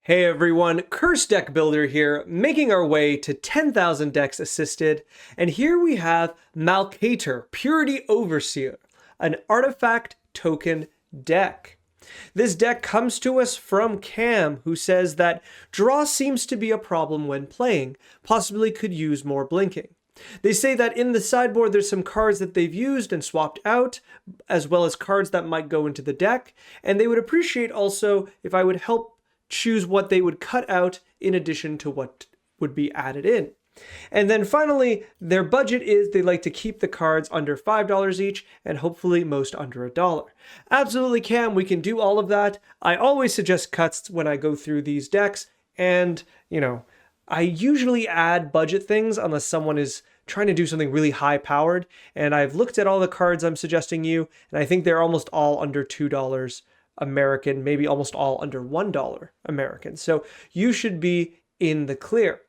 Hey everyone, Curse Deck Builder here, making our way to 10,000 decks assisted, and here we have Malcator, Purity Overseer, an artifact token deck. This deck comes to us from Cam, who says that draw seems to be a problem when playing, possibly could use more blinking. They say that in the sideboard there's some cards that they've used and swapped out, as well as cards that might go into the deck, and they would appreciate also if I would help choose what they would cut out in addition to what would be added in. And then finally, their budget is they like to keep the cards under $5 each and hopefully most under $1. Absolutely, Cam, we can do all of that. I always suggest cuts when I go through these decks, and I usually add budget things unless someone is trying to do something really high powered, and I've looked at all the cards I'm suggesting you, and I think they're almost all under $2 American, maybe almost all under $1 American. So you should be in the clear.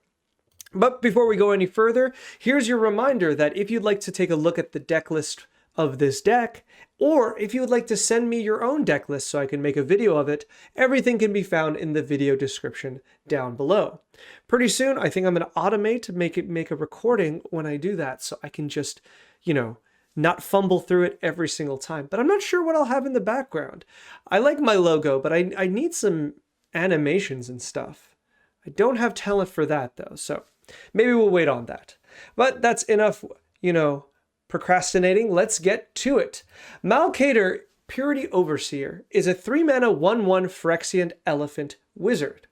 But before we go any further, here's your reminder that if you'd like to take a look at the deck list of this deck, or if you would like to send me your own deck list so I can make a video of it, everything can be found in the video description down below. Pretty soon, I think I'm going to automate, make a recording when I do that, so I can just, not fumble through it every single time. But I'm not sure what I'll have in the background. I like my logo, but I need some animations and stuff. I don't have talent for that though, so maybe we'll wait on that. But that's enough, procrastinating. Let's get to it. Malcator, Purity Overseer, is a 3-mana 1/1 Phyrexian Elephant Wizard.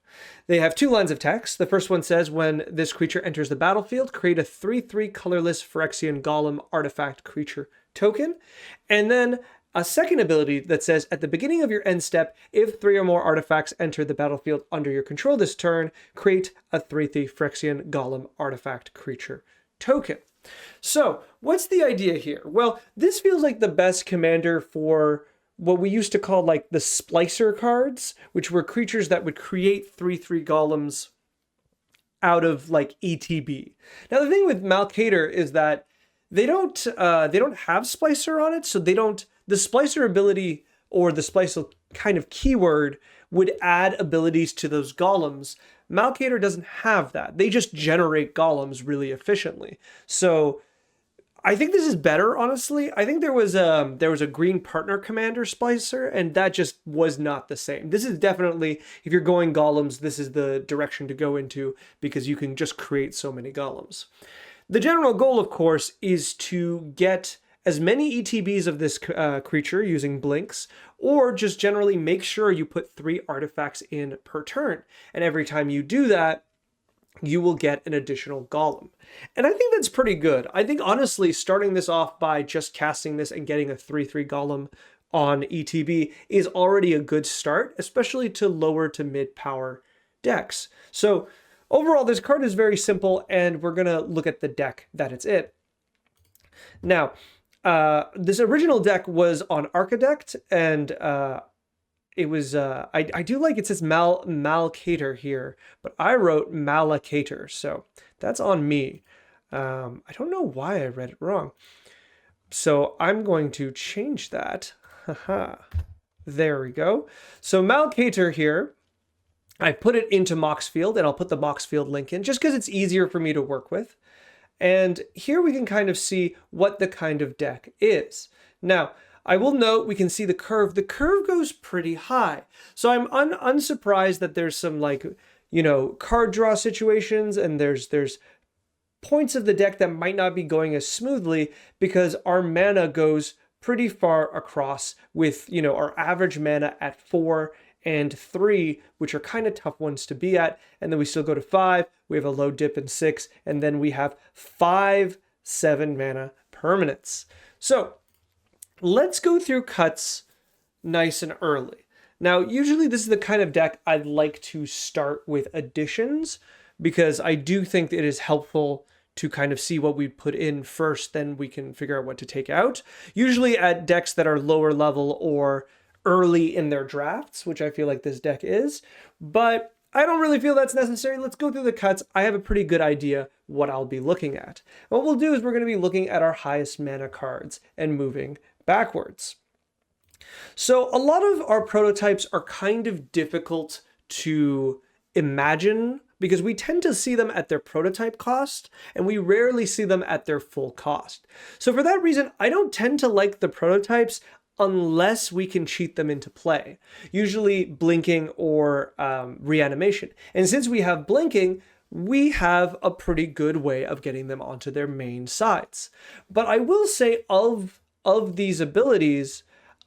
They have 2 lines of text. The first one says, when this creature enters the battlefield, create a 3/3 colorless Phyrexian Golem artifact creature token. And then a second ability that says, at the beginning of your end step, if 3 or more artifacts enter the battlefield under your control this turn, create a 3/3 Phyrexian Golem artifact creature token. So what's the idea here? Well, this feels like the best commander for what we used to call like the splicer cards, which were creatures that would create 3/3 golems out of like ETB. Now the thing with Malcator is that they don't have splicer on it, so the splicer ability or the splicer kind of keyword would add abilities to those golems. Malcator doesn't have that. They just generate golems really efficiently. So I think this is better, honestly. I think there was a green partner commander splicer, and that just was not the same. This is definitely, if you're going golems, this is the direction to go into because you can just create so many golems. The general goal, of course, is to get as many ETBs of this creature using blinks, or just generally make sure you put 3 artifacts in per turn. And every time you do that, you will get an additional golem. And I think that's pretty good. I think honestly, starting this off by just casting this and getting a 3/3 golem on ETB is already a good start, especially to lower to mid power decks. So overall, this card is very simple, and we're gonna look at the deck that it's in. Now, this original deck was on Archidekt, and it was, I do like it says Malcator here, but I wrote Malcator, so that's on me. I don't know why I read it wrong. So I'm going to change that. Haha. There we go. So Malcator here, I put it into Moxfield, and I'll put the Moxfield link in just because it's easier for me to work with. And here we can kind of see what the kind of deck is. Now, I will note we can see the curve. The curve goes pretty high. So I'm unsurprised that there's some card draw situations, and there's points of the deck that might not be going as smoothly because our mana goes pretty far across with, our average mana at 4 and 3, which are kind of tough ones to be at. And then we still go to 5. We have a low dip in 6, and then we have 5 7-mana permanents. So let's go through cuts nice and early. Now, usually this is the kind of deck I'd like to start with additions, because I do think it is helpful to kind of see what we put in first, then we can figure out what to take out. Usually at decks that are lower level or early in their drafts, which I feel like this deck is, but I don't really feel that's necessary. Let's go through the cuts. I have a pretty good idea what I'll be looking at. What we'll do is we're going to be looking at our highest mana cards and moving backwards. So a lot of our prototypes are kind of difficult to imagine, because we tend to see them at their prototype cost and we rarely see them at their full cost. So for that reason, I don't tend to like the prototypes unless we can cheat them into play, usually blinking or reanimation. And since we have blinking, we have a pretty good way of getting them onto their main sides. But I will say of these abilities,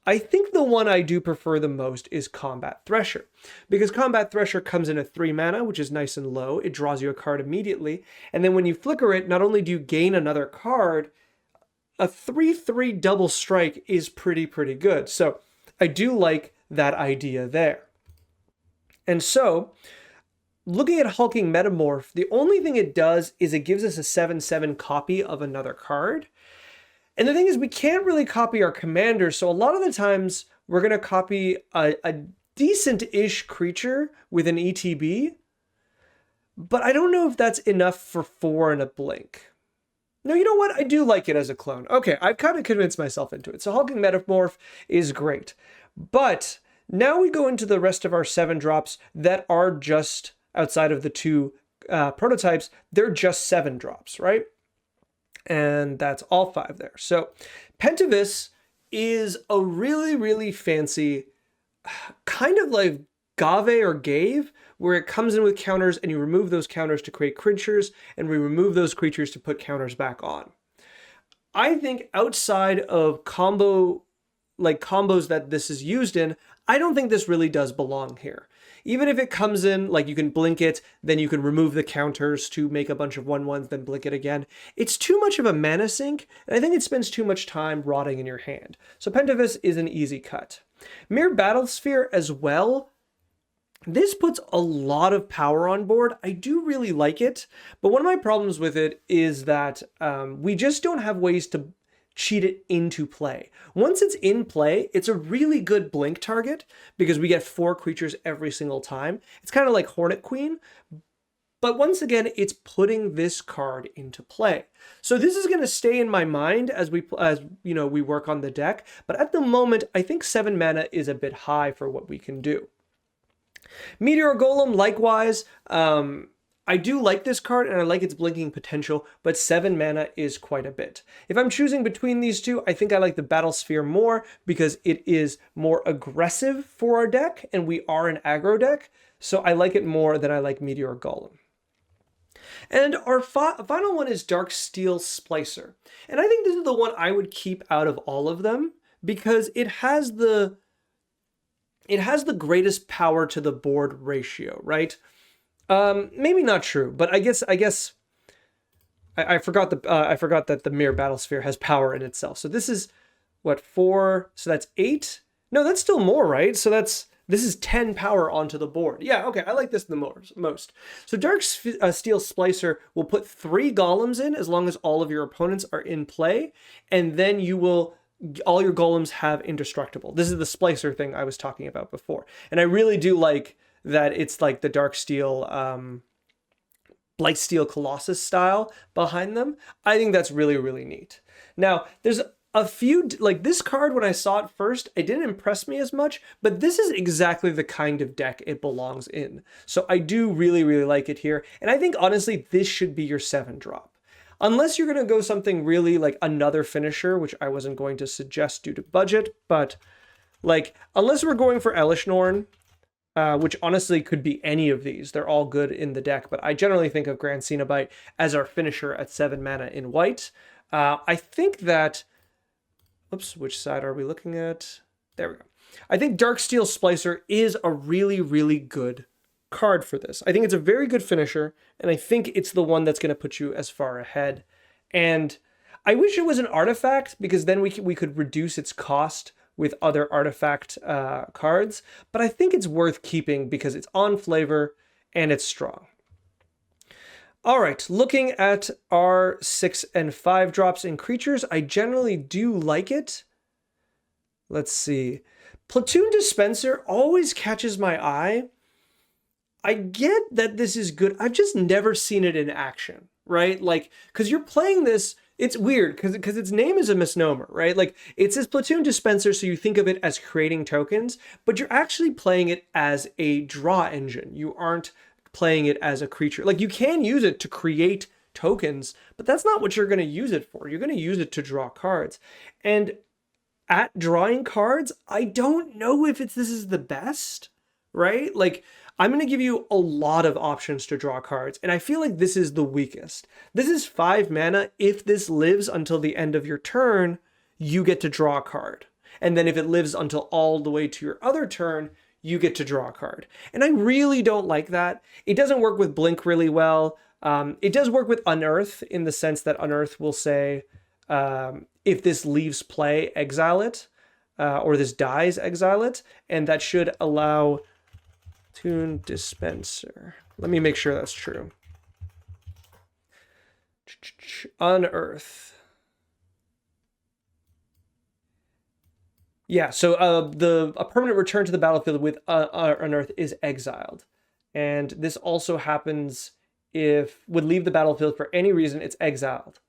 I think the one I do prefer the most is Combat Thresher, because Combat Thresher comes in a 3 mana, which is nice and low. It draws you a card immediately. And then when you flicker it, not only do you gain another card, a 3/3 double strike is pretty good. So I do like that idea there. And so, looking at Hulking Metamorph, the only thing it does is it gives us a 7/7 copy of another card. And the thing is, we can't really copy our commanders, so a lot of the times we're going to copy a decent-ish creature with an ETB, but I don't know if that's enough for 4 and a blink. No, you know what? I do like it as a clone. Okay, I've kind of convinced myself into it. So Hulking Metamorph is great. But now we go into the rest of our 7 drops that are just outside of the 2 prototypes. They're just 7 drops, right? And that's all 5 there. So Pentavis is a really fancy, kind of like Gave or Gave, where it comes in with counters and you remove those counters to create creatures, and we remove those creatures to put counters back on. I think outside of combos that this is used in, I don't think this really does belong here. Even if it comes in, like you can blink it, then you can remove the counters to make a bunch of 1/1s, then blink it again. It's too much of a mana sink, and I think it spends too much time rotting in your hand. So Pentavis is an easy cut. Mere Battlesphere as well. This puts a lot of power on board. I do really like it, but one of my problems with it is that we just don't have ways to cheat it into play. Once it's in play, it's a really good blink target because we get 4 creatures every single time. It's kind of like Hornet Queen, but once again, it's putting this card into play. So this is going to stay in my mind as we work on the deck, but at the moment, I think 7 mana is a bit high for what we can do. Meteor Golem, likewise, I do like this card and I like its blinking potential, but 7 mana is quite a bit. If I'm choosing between these two, I think I like the Battlesphere more because it is more aggressive for our deck and we are an aggro deck, so I like it more than I like Meteor Golem. And our final one is Darksteel Splicer. And I think this is the one I would keep out of all of them because it has the greatest power to the board ratio, right? Maybe not true, but I guess I forgot that the Mere Battlesphere has power in itself. So this is what, 4? So that's 8. No, that's still more, right? So this is 10 power onto the board. Yeah, okay, I like this the most. So Darksteel Splicer will put 3 golems in as long as all of your opponents are in play, and then all your golems have indestructible. This is the Splicer thing I was talking about before. And I really do like that it's like the Darksteel, Blightsteel Colossus style behind them. I think that's really neat. Now, there's a few, like this card, when I saw it first, it didn't impress me as much, but this is exactly the kind of deck it belongs in. So I do really like it here. And I think, honestly, this should be your 7-drop. Unless you're going to go something really like another finisher, which I wasn't going to suggest due to budget, but like, unless we're going for Elish Norn, which honestly could be any of these. They're all good in the deck, but I generally think of Grand Cenobite as our finisher at 7 mana in white. I think that... Oops, which side are we looking at? There we go. I think Darksteel Splicer is a really good card for this. I think it's a very good finisher, and I think it's the one that's going to put you as far ahead. And I wish it was an artifact, because then we could reduce its cost with other artifact cards, but I think it's worth keeping because it's on flavor and it's strong. All right, looking at our 6 and 5 drops in creatures, I generally do like it. Let's see. Platoon Dispenser always catches my eye. I get that this is good. I've just never seen it in action, right? Like, because you're playing this, it's weird because its name is a misnomer, right? Like, it says Platoon Dispenser, so you think of it as creating tokens, but you're actually playing it as a draw engine. You aren't playing it as a creature. Like, you can use it to create tokens, but that's not what you're going to use it for. You're going to use it to draw cards. And at drawing cards, I don't know if this is the best, right? Like, I'm going to give you a lot of options to draw cards, and I feel like this is the weakest. This is 5 mana. If this lives until the end of your turn, you get to draw a card. And then if it lives until all the way to your other turn, you get to draw a card. And I really don't like that. It doesn't work with Blink really well. It does work with Unearth in the sense that Unearth will say, if this leaves play, exile it, or this dies, exile it, and that should allow Tune Dispenser. Let me make sure that's true. Unearth. Yeah, so a permanent return to the battlefield with Unearth is exiled. And this also happens if would leave the battlefield for any reason it's exiled,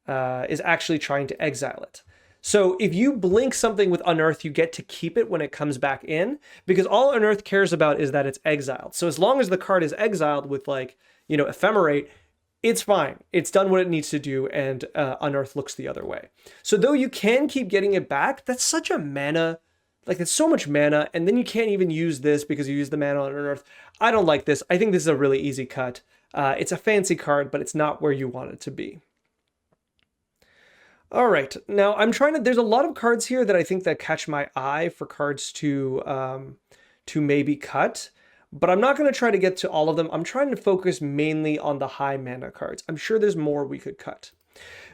is actually trying to exile it. So if you blink something with Unearth, you get to keep it when it comes back in, because all Unearth cares about is that it's exiled. So as long as the card is exiled with, like, you know, Ephemerate, it's fine. It's done what it needs to do, and Unearth looks the other way. So though you can keep getting it back, that's such a mana, like, it's so much mana, and then you can't even use this because you use the mana on Unearth. I don't like this. I think this is a really easy cut. It's a fancy card, but it's not where you want it to be. All right, now I'm trying to, there's a lot of cards here that I think that catch my eye for cards to maybe cut, but I'm not going to try to get to all of them. I'm trying to focus mainly on the high mana cards. I'm sure there's more we could cut.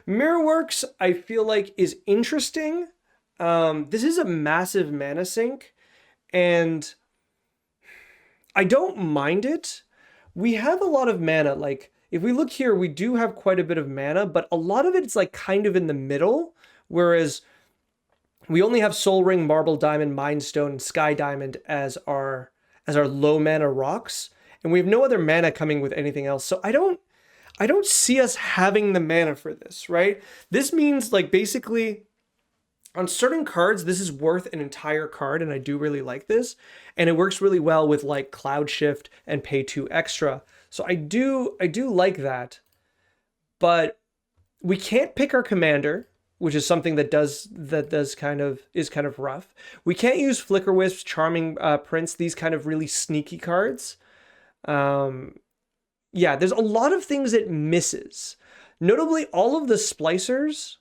Mirrorworks, I feel like, is interesting. This is a massive mana sink, and I don't mind it. We have a lot of mana. Like, if we look here, we do have quite a bit of mana, but a lot of it's like kind of in the middle, whereas we only have Soul Ring, Marble Diamond, Mind Stone, and Sky Diamond as our low mana rocks, and we have no other mana coming with anything else. So I don't see us having the mana for this, right? This means, like, basically on certain cards, this is worth an entire card, and I do really like this, and it works really well with, like, Cloud Shift and pay 2 extra. So I do like that, but we can't pick our commander, which is something that is kind of rough. We can't use Flicker Wisp, Charming Prince, these kind of really sneaky cards. Yeah, there's a lot of things it misses. Notably, all of the splicers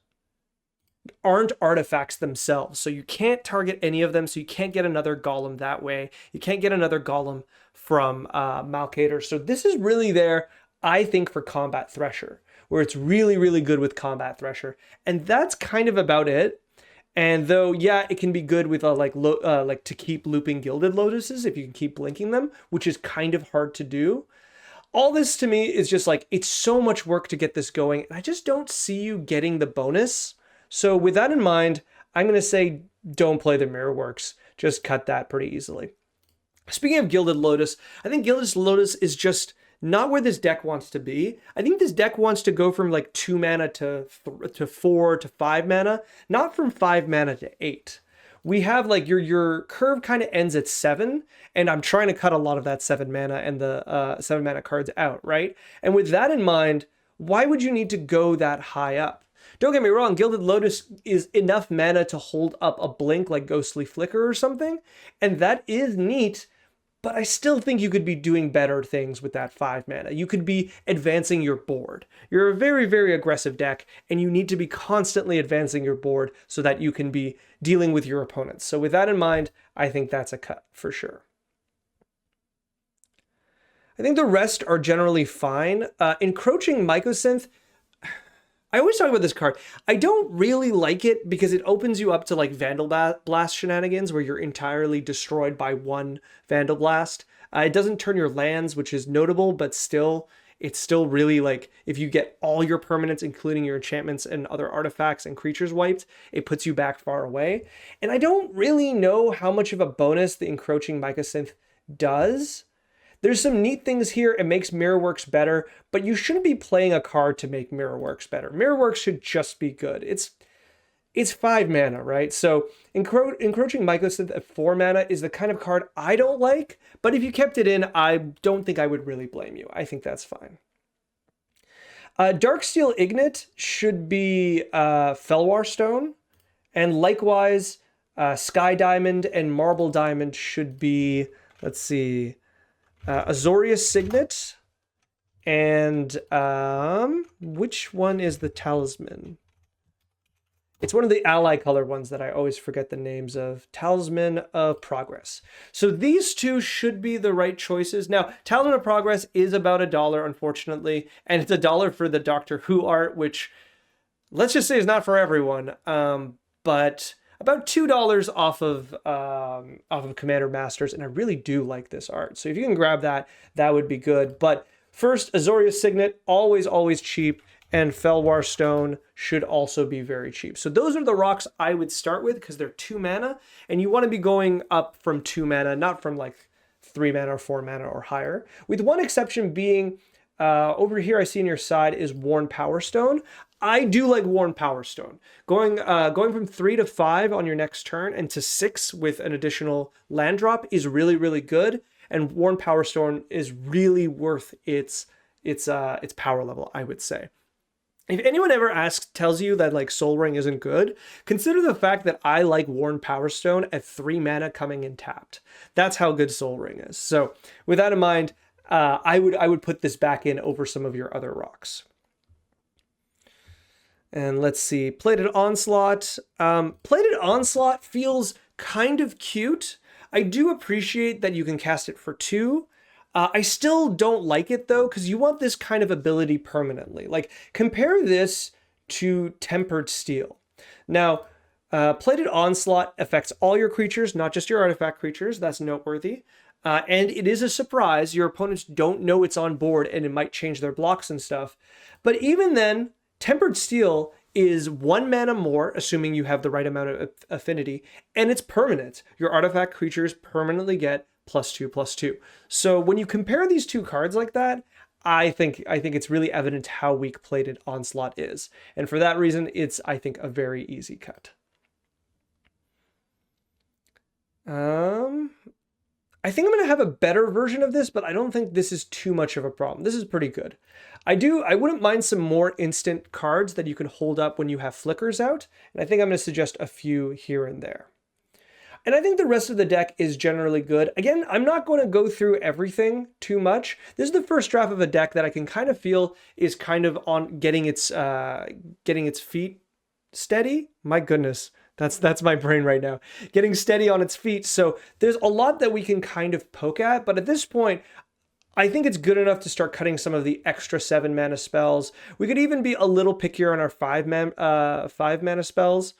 aren't artifacts themselves, so you can't target any of them, so you can't get another golem that way. You can't get another golem from Malcator. So this is really there, I think, for Combat Thresher, where it's really, really good with Combat Thresher. And that's kind of about it. And though, yeah, it can be good with like to keep looping Gilded Lotuses if you can keep blinking them, which is kind of hard to do. All this to me is just like, it's so much work to get this going, and I just don't see you getting the bonus. So with that in mind, I'm going to say don't play the Mirrorworks. Just cut that pretty easily. Speaking of Gilded Lotus, I think Gilded Lotus is just not where this deck wants to be. I think this deck wants to go from like 2 mana to 4 to 5 mana, not from 5 mana to 8. We have like your curve kind of ends at 7, and I'm trying to cut a lot of that 7 mana and the 7 mana cards out, right? And with that in mind, why would you need to go that high up? Don't get me wrong, Gilded Lotus is enough mana to hold up a blink like Ghostly Flicker or something, and that is neat, but I still think you could be doing better things with that 5 mana. You could be advancing your board. You're a very, very aggressive deck, and you need to be constantly advancing your board so that you can be dealing with your opponents. So with that in mind, I think that's a cut for sure. I think the rest are generally fine. Encroaching Mycosynth, I always talk about this card. I don't really like it because it opens you up to like Vandal Blast shenanigans where you're entirely destroyed by one Vandal Blast. It doesn't turn your lands, which is notable, but still, it's still really like, if you get all your permanents, including your enchantments and other artifacts and creatures wiped, it puts you back far away. And I don't really know how much of a bonus the Encroaching Mycosynth does. There's some neat things here. It makes Mirrorworks better, but you shouldn't be playing a card to make Mirrorworks better. Mirrorworks should just be good. it's 5 mana, right? So encroaching mycosynth at 4 mana is the kind of card I don't like, but if you kept it in, I don't think I would really blame you. I think that's fine. Darksteel Ignite should be Felwar Stone, and likewise, Sky Diamond and Marble Diamond should be, let's see, Azorius Signet, and which one is the Talisman? It's one of the ally color ones that I always forget the names of. Talisman of Progress. So these two should be the right choices. Now, Talisman of Progress is about $1, unfortunately, and it's $1 for the Doctor Who art, which let's just say is not for everyone. But about $2 off of Commander Masters, and I really do like this art. So if you can grab that, that would be good. But first, Azorius Signet, always cheap. And Felwar Stone should also be very cheap. So those are the rocks I would start with because they're 2 mana, and you want to be going up from 2 mana, not from like 3 mana or 4 mana or higher. With one exception being, over here I see on your side is Worn Power Stone. I do like Worn Power Stone. Going from 3 to 5 on your next turn and to 6 with an additional land drop is really good. And Worn Power Stone is really worth its power level, I would say. If anyone ever tells you that like Soul Ring isn't good, consider the fact that I like Worn Power Stone at 3 mana coming in tapped. That's how good Soul Ring is. So with that in mind, I would put this back in over some of your other rocks. And let's see, Plated Onslaught. Plated Onslaught feels kind of cute. I do appreciate that you can cast it for 2. I still don't like it though, because you want this kind of ability permanently. Like, compare this to Tempered Steel. Now, Plated Onslaught affects all your creatures, not just your artifact creatures. That's noteworthy. And it is a surprise. Your opponents don't know it's on board, and it might change their blocks and stuff. But even then, Tempered Steel is 1 mana more, assuming you have the right amount of affinity, and it's permanent. Your artifact creatures permanently get +2/+2. So when you compare these two cards like that, I think it's really evident how weak Plated Onslaught is. And for that reason, it's, I think, a very easy cut. I think I'm going to have a better version of this, but I don't think this is too much of a problem. This is pretty good. I wouldn't mind some more instant cards that you can hold up when you have flickers out. And I think I'm going to suggest a few here and there. And I think the rest of the deck is generally good. Again, I'm not going to go through everything too much. This is the first draft of a deck that I can kind of feel is kind of on getting its feet steady. My goodness, that's my brain right now. Getting steady on its feet. So there's a lot that we can kind of poke at, but at this point, I think it's good enough to start cutting some of the extra 7 mana spells. We could even be a little pickier on our 5 mana spells.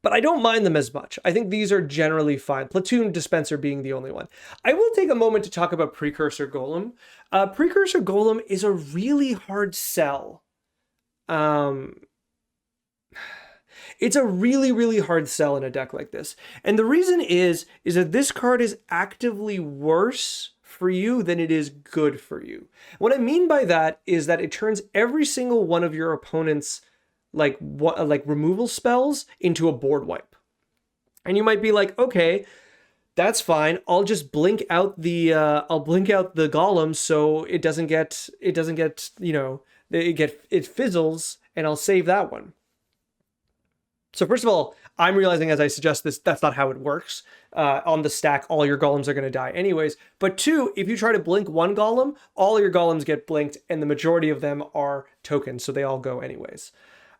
But I don't mind them as much. I think these are generally fine. Platoon Dispenser being the only one. I will take a moment to talk about Precursor Golem. Precursor Golem is a really hard sell. It's a really hard sell in a deck like this. And the reason is that this card is actively worse for you than it is good for you. What I mean by that is that it turns every single one of your opponent's like removal spells into a board wipe. And you might be like, okay, that's fine. I'll just blink out the golem so it doesn't get, you know, it fizzles, and I'll save that one. So first of all, I'm realizing as I suggest this, that's not how it works. On the stack, all your golems are going to die anyways. But 2, if you try to blink 1 golem, all your golems get blinked, and the majority of them are tokens, so they all go anyways.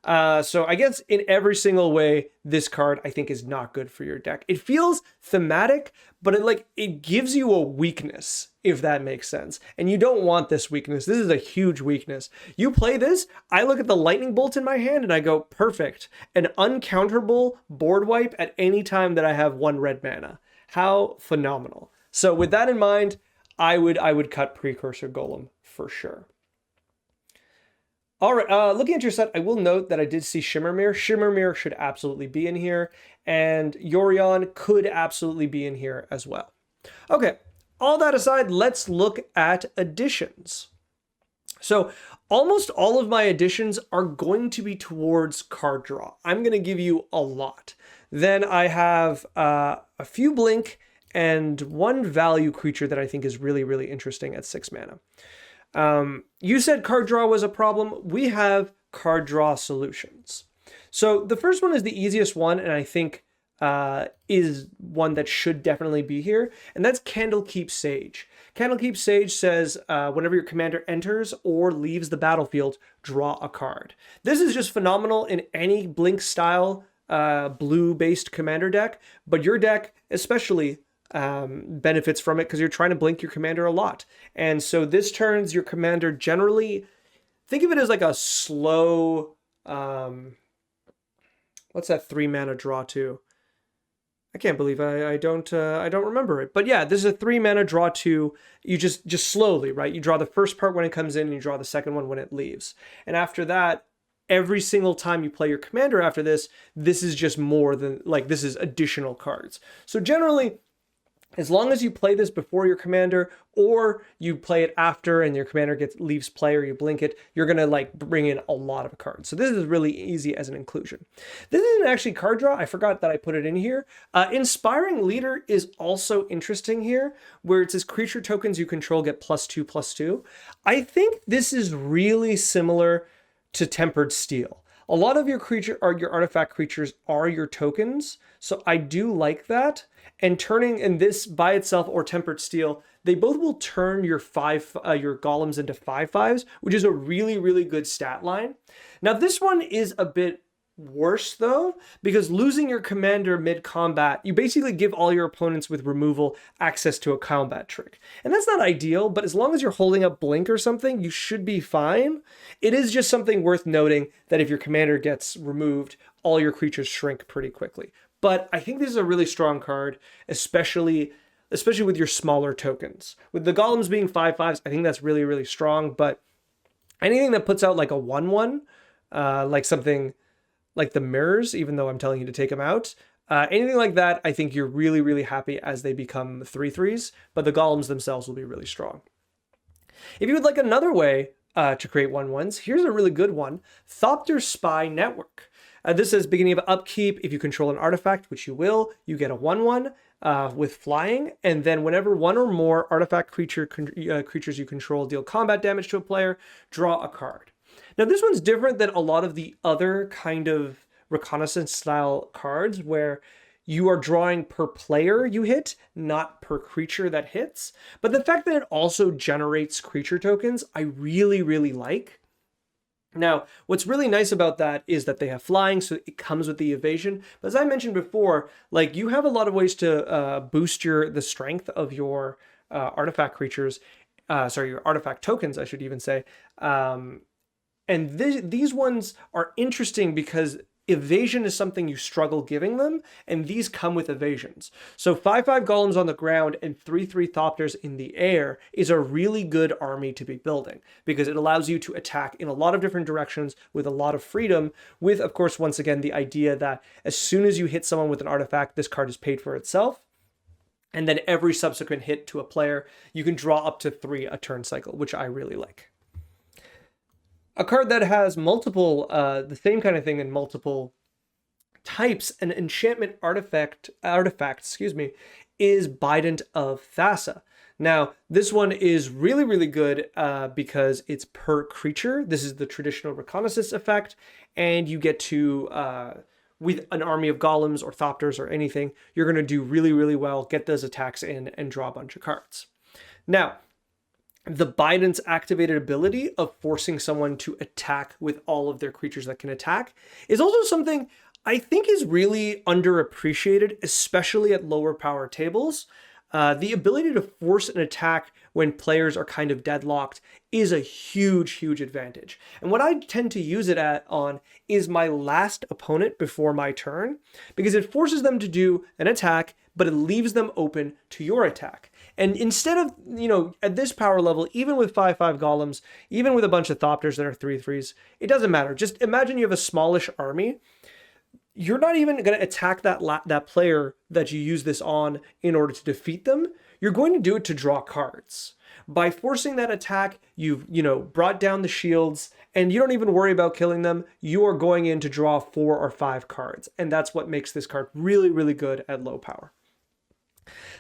So I guess in every single way, this card I think is not good for your deck. It feels thematic, but it gives you a weakness, if that makes sense. And you don't want this weakness. This is a huge weakness. You play this, I look at the lightning bolt in my hand and I go, perfect. An uncounterable board wipe at any time that I have 1 red mana. How phenomenal. So with that in mind, I would cut Precursor Golem for sure. All right, looking at your set, I will note that I did see Shimmermere. Shimmermere should absolutely be in here, and Yorion could absolutely be in here as well. Okay, all that aside, let's look at additions. So almost all of my additions are going to be towards card draw. I'm going to give you a lot. Then I have a few blink and one value creature that I think is really, really interesting at 6 mana. You said card draw was a problem. We have card draw solutions. So the first one is the easiest one, and I think is one that should definitely be here, and that's Candlekeep Sage. Candlekeep Sage says whenever your commander enters or leaves the battlefield, draw a card. This is just phenomenal in any Blink style blue-based commander deck, but your deck especially benefits from it because you're trying to blink your commander a lot. And so this turns your commander generally, think of it as like a slow, what's that 3 mana draw to? I can't believe I don't remember it. But yeah, this is a 3 mana draw to, you just slowly, right? You draw the first part when it comes in and you draw the second one when it leaves. And after that, every single time you play your commander after this, this is just more than, like, this is additional cards. So generally, as long as you play this before your commander or you play it after and your commander leaves play or you blink it, you're going to like bring in a lot of cards. So this is really easy as an inclusion. This isn't actually card draw. I forgot that I put it in here. Inspiring Leader is also interesting here, where it says creature tokens you control get +2/+2. I think this is really similar to Tempered Steel. A lot of your your artifact creatures are your tokens, so I do like that. And turning in this by itself or Tempered Steel, they both will turn your your golems into 5/5s, which is a really, really good stat line. Now this one is a bit worse though, because losing your commander mid-combat, you basically give all your opponents with removal access to a combat trick. And that's not ideal, but as long as you're holding up Blink or something, you should be fine. It is just something worth noting that if your commander gets removed, all your creatures shrink pretty quickly. But I think this is a really strong card, especially with your smaller tokens. With the golems being 5/5s, I think that's really, really strong, but anything that puts out like a 1/1, like something like the mirrors, even though I'm telling you to take them out, anything like that, I think you're really, really happy as they become 3/3s, but the golems themselves will be really strong. If you would like another way to create 1/1s, here's a really good one, Thopter Spy Network. This says beginning of upkeep, if you control an artifact, which you will, you get a 1/1 with flying, and then whenever one or more artifact creatures you control deal combat damage to a player, draw a card. Now this one's different than a lot of the other kind of reconnaissance style cards where you are drawing per player you hit, not per creature that hits. But the fact that it also generates creature tokens, I really, really like. Now, what's really nice about that is that they have flying, so it comes with the evasion. But as I mentioned before, like you have a lot of ways to boost the strength of your artifact creatures. Your artifact tokens, I should even say. And these ones are interesting because evasion is something you struggle giving them, and these come with evasions. So 5/5 golems on the ground and 3/3 thopters in the air is a really good army to be building because it allows you to attack in a lot of different directions with a lot of freedom, with, of course, once again, the idea that as soon as you hit someone with an artifact, this card is paid for itself. And then every subsequent hit to a player, you can draw up to 3 a turn cycle, which I really like. A card that has multiple, the same kind of thing in multiple types, an enchantment artifact, is Bident of Thassa. Now, this one is really, really good because it's per creature. This is the traditional reconnaissance effect, and you get to, with an army of golems or thopters or anything, you're going to do really, really well, get those attacks in, and draw a bunch of cards. Now, the Bident's activated ability of forcing someone to attack with all of their creatures that can attack is also something I think is really underappreciated, especially at lower power tables. The ability to force an attack when players are kind of deadlocked is a huge, huge advantage. And what I tend to use it on is my last opponent before my turn, because it forces them to do an attack, but it leaves them open to your attack. And instead of, at this power level, even with 5/5 golems, even with a bunch of thopters that are 3/3s, it doesn't matter. Just imagine you have a smallish army. You're not even going to attack that player that you use this on in order to defeat them. You're going to do it to draw cards. By forcing that attack, you've, brought down the shields, and you don't even worry about killing them. You are going in to draw 4 or 5 cards, and that's what makes this card really, really good at low power.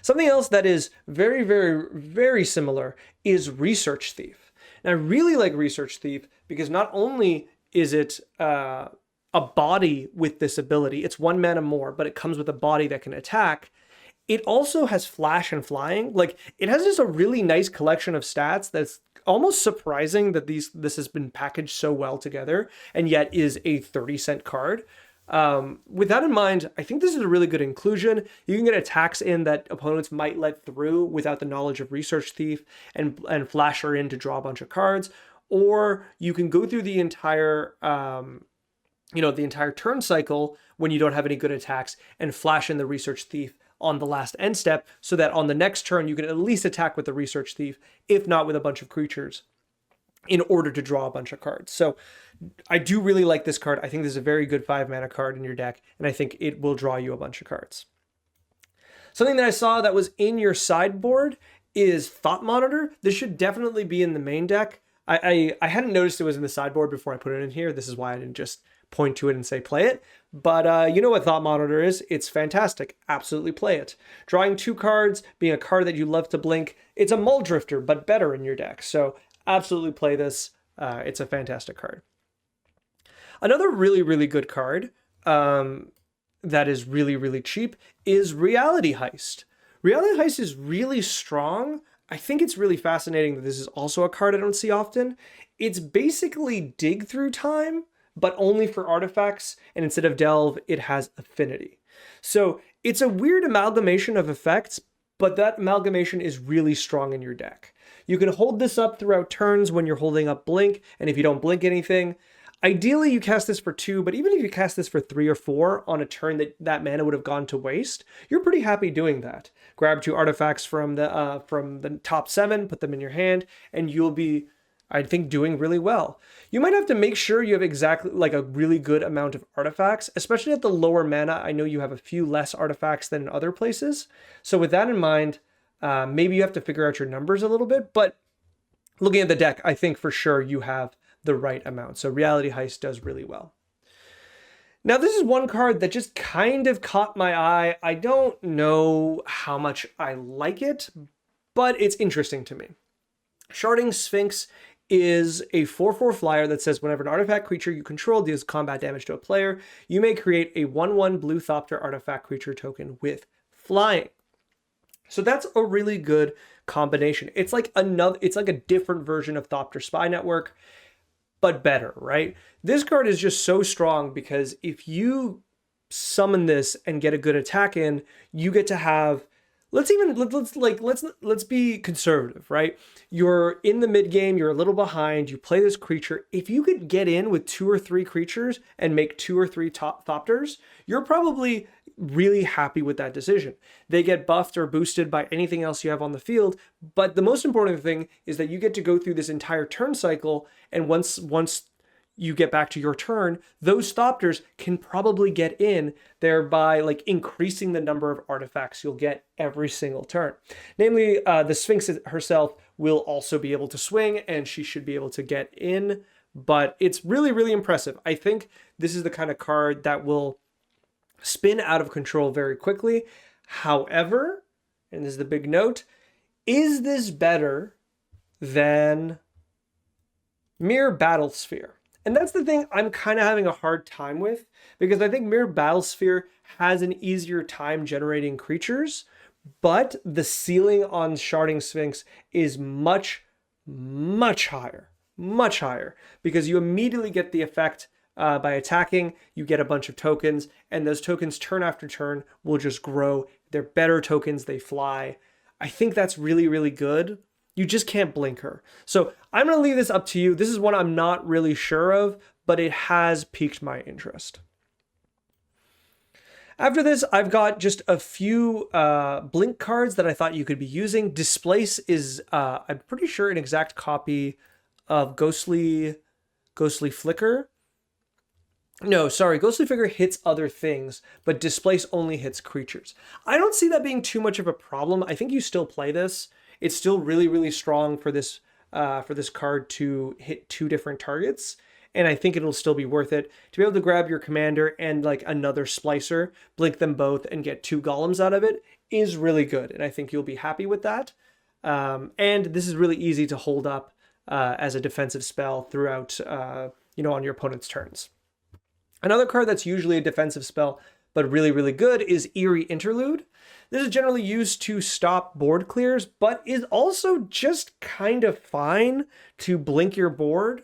Something else that is very, very, very similar is Research Thief. And I really like Research Thief because not only is it a body with this ability, it's 1 mana more, but it comes with a body that can attack. It also has flash and flying. Like, it has just a really nice collection of stats that's almost surprising that this has been packaged so well together and yet is a 30-cent card. With that in mind, I think this is a really good inclusion. You can get attacks in that opponents might let through without the knowledge of Research Thief and flash her in to draw a bunch of cards. Or you can go through the entire the entire turn cycle when you don't have any good attacks and flash in the Research Thief on the last end step so that on the next turn you can at least attack with the Research Thief, if not with a bunch of creatures, in order to draw a bunch of cards. So I do really like this card. I think this is a very good 5 mana card in your deck, and I think it will draw you a bunch of cards. Something that I saw that was in your sideboard is Thought Monitor. This should definitely be in the main deck. I hadn't noticed it was in the sideboard before I put it in here. This is why I didn't just point to it and say play it. But you know what Thought Monitor is? It's fantastic. Absolutely play it. Drawing 2 cards, being a card that you love to blink. It's a Mull Drifter, but better in your deck. So absolutely play this. It's a fantastic card. Another really, really good card that is really, really cheap is Reality Heist. Reality Heist is really strong. I think it's really fascinating that this is also a card I don't see often. It's basically Dig Through Time, but only for artifacts, and instead of Delve, it has Affinity. So it's a weird amalgamation of effects, but that amalgamation is really strong in your deck. You can hold this up throughout turns when you're holding up Blink, and if you don't blink anything, ideally you cast this for 2, but even if you cast this for 3 or 4 on a turn that mana would have gone to waste, you're pretty happy doing that. Grab 2 artifacts from the top 7, put them in your hand, and you'll be, I think, doing really well. You might have to make sure you have exactly like a really good amount of artifacts, especially at the lower mana. I know you have a few less artifacts than in other places. So with that in mind, maybe you have to figure out your numbers a little bit, but looking at the deck, I think for sure you have the right amount. So Reality Heist does really well. Now, this is one card that just kind of caught my eye. I don't know how much I like it, but it's interesting to me. Sharding Sphinx is a 4/4 flyer that says whenever an artifact creature you control deals combat damage to a player, you may create a 1/1 blue Thopter artifact creature token with flying. So that's a really good combination. It's like a different version of Thopter Spy Network, but better, right? This card is just so strong because if you summon this and get a good attack in, you get to have, let's be conservative, right? You're in the mid game, you're a little behind, you play this creature. If you could get in with 2 or 3 creatures and make 2 or 3 Thopters, you're probably really happy with that decision. They get buffed or boosted by anything else you have on the field, but the most important thing is that you get to go through this entire turn cycle, and once you get back to your turn, those Thopters can probably get in, thereby like increasing the number of artifacts you'll get every single turn. Namely, the Sphinx herself will also be able to swing, and she should be able to get in, but it's really, really impressive. I think this is the kind of card that will spin out of control very quickly. However, and this is the big note, is this better than Mirror Battlesphere? And that's the thing I'm kind of having a hard time with, because I think Mirror Battlesphere has an easier time generating creatures, but the ceiling on Sharding Sphinx is much, much higher, because you immediately get the effect by attacking, you get a bunch of tokens, and those tokens turn after turn will just grow. They're better tokens, they fly. I think that's really, really good. You just can't blink her. So I'm going to leave this up to you. This is one I'm not really sure of, but it has piqued my interest. After this, I've got just a few blink cards that I thought you could be using. Displace is, I'm pretty sure, an exact copy of Ghostly Flicker. No, sorry, Ghostly Flicker hits other things, but Displace only hits creatures. I don't see that being too much of a problem. I think you still play this. it's still really, really strong for this card to hit 2 different targets. And I think it'll still be worth it to be able to grab your commander and like another splicer, blink them both, and get 2 golems out of it is really good. And I think you'll be happy with that. And this is really easy to hold up as a defensive spell throughout, on your opponent's turns. Another card that's usually a defensive spell, but really, really good is Eerie Interlude. This is generally used to stop board clears, but is also just kind of fine to blink your board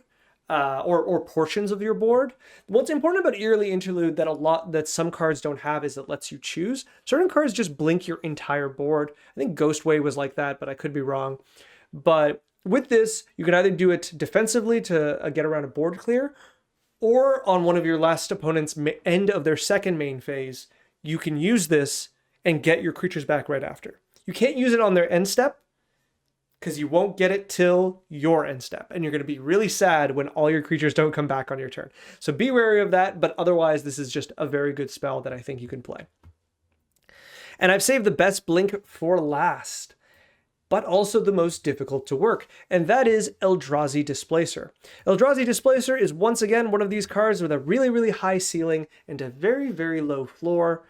or portions of your board. What's important about Eerie Interlude that some cards don't have is it lets you choose. Certain cards just blink your entire board. I think Ghostway was like that, but I could be wrong. But with this, you can either do it defensively to get around a board clear, or on one of your last opponent's end of their second main phase, you can use this and get your creatures back right after. You can't use it on their end step because you won't get it till your end step, and you're going to be really sad when all your creatures don't come back on your turn. So be wary of that, but otherwise this is just a very good spell that I think you can play. And I've saved the best blink for last, but also the most difficult to work, and that is Eldrazi Displacer. Eldrazi Displacer is once again one of these cards with a really, really high ceiling and a very, very low floor,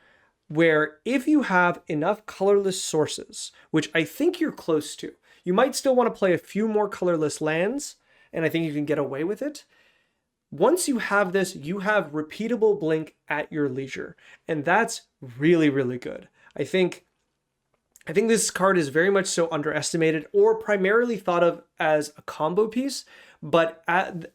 where if you have enough colorless sources, which I think you're close to, you might still want to play a few more colorless lands, and I think you can get away with it. Once you have this, you have repeatable blink at your leisure, and that's really, really good. I think this card is very much so underestimated or primarily thought of as a combo piece, but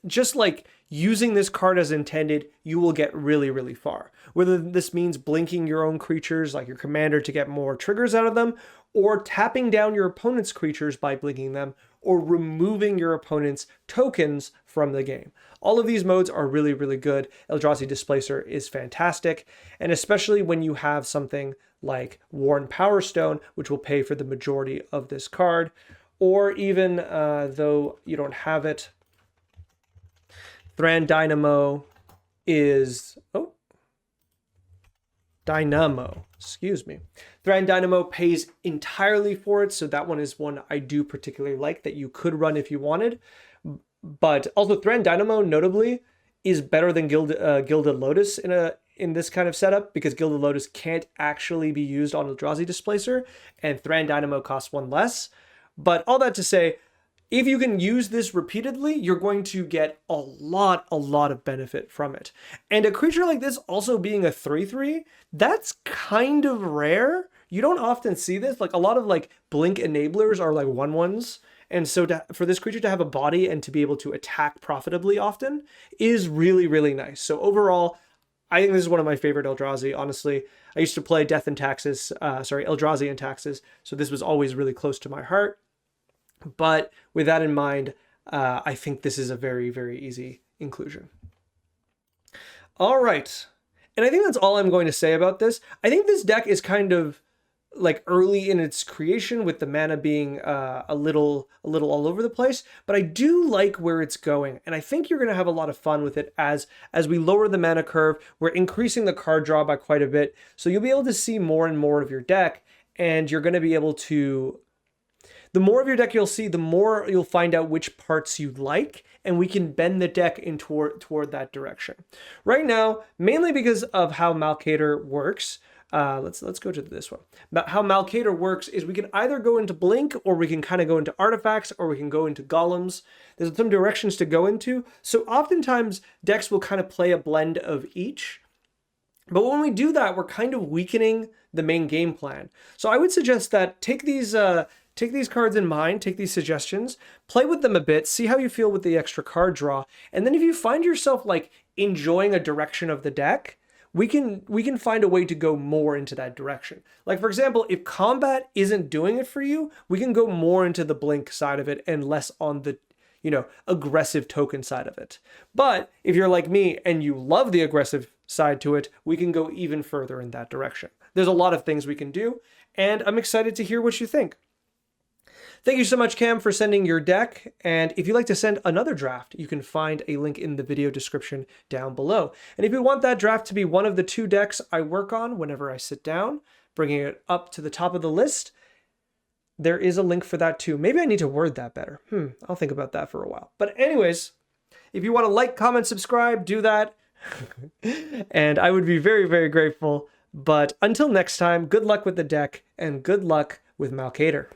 just like using this card as intended, you will get really, really far. Whether this means blinking your own creatures like your commander to get more triggers out of them, or tapping down your opponent's creatures by blinking them, or removing your opponent's tokens from the game. All of these modes are really, really good. Eldrazi Displacer is fantastic, and especially when you have something like Worn Power Stone, which will pay for the majority of this card, or even though you don't have it, Thran Dynamo is Dynamo, excuse me. Thran Dynamo pays entirely for it, so that one is one I do particularly like that you could run if you wanted. But also Thran Dynamo, notably, is better than Gilded Lotus in this kind of setup, because Gilded Lotus can't actually be used on Eldrazi Displacer, and Thran Dynamo costs 1 less. But all that to say, if you can use this repeatedly, you're going to get a lot of benefit from it. And a creature like this also being a 3/3, that's kind of rare. You don't often see this. Like a lot of like blink enablers are like 1/1s. And so for this creature to have a body and to be able to attack profitably often is really, really nice. So overall, I think this is one of my favorite Eldrazi, honestly. I used to play Eldrazi and Taxes, so this was always really close to my heart. But with that in mind, I think this is a very, very easy inclusion. All right. And I think that's all I'm going to say about this. I think this deck is kind of like early in its creation, with the mana being a little all over the place, but I do like where it's going, and I think you're going to have a lot of fun with it as we lower the mana curve. We're increasing the card draw by quite a bit, so you'll be able to see more and more of your deck, and you're going to be able to, the more of your deck you'll see, the more you'll find out which parts you like, and we can bend the deck in toward that direction. Right now, mainly because of how Malcator works, let's go to this one. How Malcator works is we can either go into Blink, or we can kind of go into Artifacts, or we can go into Golems. There's some directions to go into. So oftentimes decks will kind of play a blend of each. But when we do that, we're kind of weakening the main game plan. So I would suggest that take these cards in mind, take these suggestions, play with them a bit, see how you feel with the extra card draw. And then if you find yourself like enjoying a direction of the deck, we can find a way to go more into that direction. Like, for example, if combat isn't doing it for you, we can go more into the blink side of it and less on the, aggressive token side of it. But if you're like me and you love the aggressive side to it, we can go even further in that direction. There's a lot of things we can do, and I'm excited to hear what you think. Thank you so much, Cam, for sending your deck. And if you'd like to send another draft, you can find a link in the video description down below. And if you want that draft to be one of the 2 decks I work on whenever I sit down, bringing it up to the top of the list, there is a link for that too. Maybe I need to word that better. I'll think about that for a while. But anyways, if you want to like, comment, subscribe, do that. And I would be very, very grateful. But until next time, good luck with the deck and good luck with Malcator.